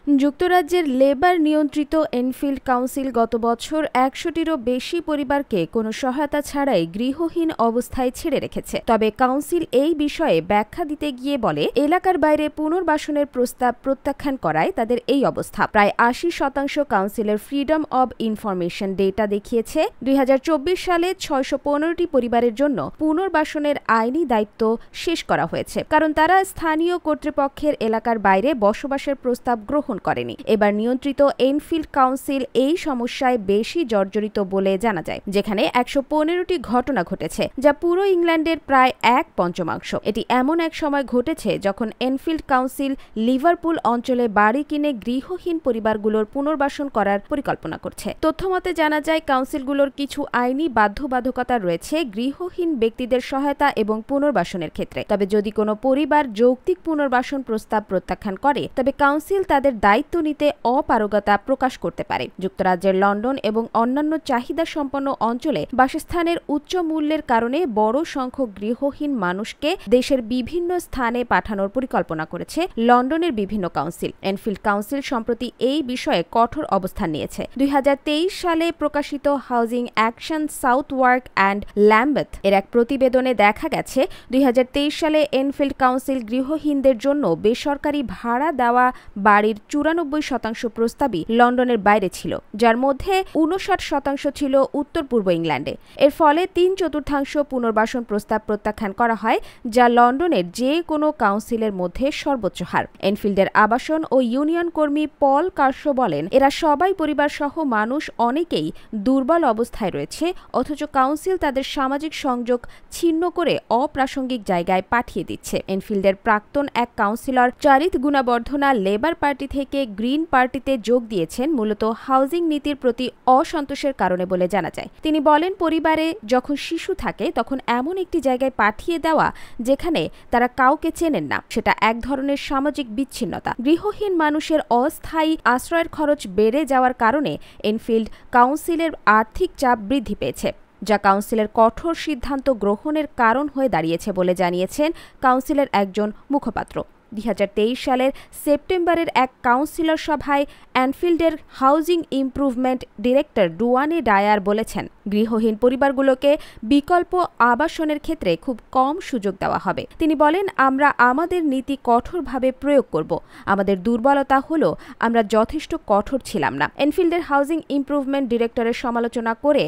যুক্তরাজ্যের লেবার নিয়ন্ত্রিত Enfield council গত বছর ১০০টিরও বেশি পরিবারকে কোনো সহায়তা ছাড়াই গৃহহীন অবস্থায় ছেড়ে রেখেছে। তবে কাউন্সিল এই বিষয়ে ব্যাখ্যা দিতে গিয়ে বলে, এলাকার বাইরে পুনর্বাসনের প্রস্তাব প্রত্যাখ্যান করায় তাদের এই অবস্থা। প্রায় ৮০% কাউন্সিলের ফ্রিডম অব ইনফরমেশন ডেটা দেখিয়েছে ২০২৪ সালে ৬১৫টি পরিবারের জন্য পুনর্বাসনের আইনি দায়িত্ব শেষ করা হয়েছে, কারণ তারা স্থানীয় কর্তৃপক্ষের এলাকার বাইরে বসবাসের প্রস্তাব গ্রহণ করেনি। এবার নিয়ন্ত্রিত এনফিল্ড কাউন্সিল এই সমস্যায় বেশি জর্জরিত বলে জানা যায়, যেখানে ১১৫টি ঘটনা ঘটেছে, যা পুরো ইংল্যান্ডের প্রায় ১/৫। এটি এমন এক সময় ঘটেছে যখন এনফিল্ড কাউন্সিল লিভারপুল অঞ্চলে বাড়ি কিনে গৃহহীন পরিবারগুলোর পুনর্বাসন করার পরিকল্পনা করছে। তথ্যমতে জানা যায়, কাউন্সিলগুলোর কিছু আইনি বাধ্যবাধকতা রয়েছে গৃহহীন ব্যক্তিদের সহায়তা এবং পুনর্বাসনের ক্ষেত্রে। তবে যদি কোনো পরিবার যৌক্তিক পুনর্বাসন প্রস্তাব প্রত্যাখ্যান করে, তবে কাউন্সিল তাদের দায়িত্ব নিতে অপারগতা প্রকাশ করতে পারে। যুক্তরাজ্যের লন্ডন এবং অন্যান্য চাহিদা সম্পন্ন অঞ্চলে বাসস্থানের উচ্চ মূল্যের কারণে বড় সংখ্যক গৃহহীন মানুষকে দেশের বিভিন্ন স্থানে পাঠানোর পরিকল্পনা করেছে লন্ডনের বিভিন্ন কাউন্সিল। এনফিল্ড কাউন্সিল সম্প্রতি এই বিষয়ে কঠোর অবস্থান নিয়েছে। ২০২৩ সালে প্রকাশিত হাউজিং অ্যাকশন সাউথওয়ার্ক অ্যান্ড ল্যাম্বেথ এর এক প্রতিবেদনে দেখা গেছে, ২০২৩ সালে এনফিল্ড কাউন্সিল গৃহহীনদের জন্য বেসরকারি ভাড়া দেওয়া বাড়ির ৯৪% প্রস্তাবই লন্ডনের বাইরে ছিল, যার মধ্যে ৫৯% ছিল উত্তর পূর্ব ইংল্যান্ডে। এর ফলে ৩/৪ পুনর্বাসন প্রস্তাব প্রত্যাখ্যান করা হয়, যা লন্ডনের যে কোনো কাউন্সিলের মধ্যে সর্বোচ্চ হার। এনফিল্ডের আবাসন ও ইউনিয়ন কর্মী পল কার্শো বলেন, এরা সবাই পরিবার সহ মানুষ, অনেকেই দুর্বল অবস্থায় রয়েছে, অথচ কাউন্সিল তাদের সামাজিক সংযোগ ছিন্ন করে অপ্রাসঙ্গিক জায়গায় পাঠিয়ে দিচ্ছে। এনফিল্ডের প্রাক্তন এক কাউন্সিলর চারিত গুণবর্ধনা লেবার পার্টি থেকে গ্রিন পার্টিতে যোগ দিয়েছেন মূলত হাউজিং নীতির প্রতি অসন্তোষের কারণে বলে জানা যায়। তিনি বলেন, পরিবারে যখন শিশু থাকে তখন এমন একটি জায়গায় পাঠিয়ে দেওয়া যেখানে তারা কাউকে চেনেন না, সেটা এক ধরনের সামাজিক বিচ্ছিন্নতা। গৃহহীন মানুষের অস্থায়ী আশ্রয়ের খরচ বেড়ে যাওয়ার কারণে এনফিল্ড কাউন্সিলের আর্থিক চাপ বৃদ্ধি পেয়েছে, যা কাউন্সিলের কঠোর সিদ্ধান্ত গ্রহণের কারণ হয়ে দাঁড়িয়েছে বলে জানিয়েছেন কাউন্সিলের একজন মুখপাত্র। ২০২৩ সালের সেপ্টেম্বরের এক কাউন্সিলর সভায় এনফিল্ডের হাউজিং ইমপ্রুভমেন্ট ডিরেক্টর ডুয়ানে ডায়ার বলেছেন, গৃহহীন পরিবারগুলোকে বিকল্প আবাসনের ক্ষেত্রে খুব কম সুযোগ দেওয়া হবে। তিনি বলেন, আমরা আমাদের নীতি কঠোরভাবে প্রয়োগ করব। আমাদের দুর্বলতা হলো আমরা যথেষ্ট কঠোর ছিলাম না। এনফিল্ডের হাউজিং ইমপ্রুভমেন্ট ডিরেক্টরের সমালোচনা করে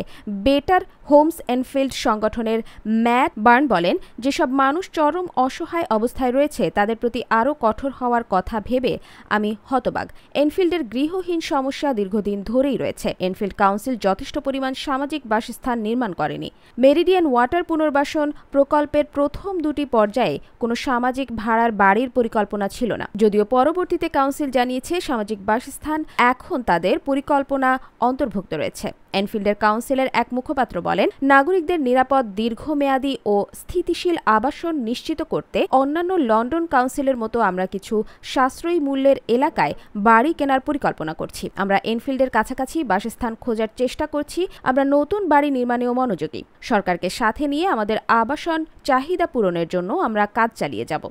বেটার হোমস এনফিল্ড সংগঠনের ম্যাট বার্ন বলেন, যেসব মানুষ চরম অসহায় অবস্থায় রয়েছে তাদের প্রতি আরও কঠোর হওয়ার কথা ভেবে আমি হতবাক। এনফিল্ডের গৃহহীন সমস্যা দীর্ঘদিন ধরেই রয়েছে। এনফিল্ড কাউন্সিল যথেষ্ট পরিমাণ সামাজিক বাসস্থান নির্মাণ করেনি। মেরিডিয়ান ওয়াটার পুনর্বাসন প্রকল্পের প্রথম ২টি পর্যায়ে কোনো সামাজিক ভাড়ার বাড়ির পরিকল্পনা ছিল না, যদিও পরবর্তীতে কাউন্সিল জানিয়েছে সামাজিক বাসস্থান এখন তাদের পরিকল্পনা অন্তর্ভুক্ত রয়েছে। এনফিল্ডের কাউন্সিলের এক মুখপাত্র বলেন, নাগরিকদের নিরাপদ, দীর্ঘমেয়াদী ও স্থিতিশীল আবাসন নিশ্চিত করতে অন্যান্য লন্ডন কাউন্সিলের মতো আমরা কিছু সাশ্রয়ী মূল্যের এলাকায় বাড়ি কেনার পরিকল্পনা করছি। আমরা এনফিল্ডের কাছাকাছি বাসস্থান খোঁজার চেষ্টা করছি। আমরা নতুন বাড়ি নির্মাণেও মনোযোগী। সরকারকে সাথে নিয়ে আমাদের আবাসন চাহিদা পূরণের জন্য আমরা কাজ চালিয়ে যাব।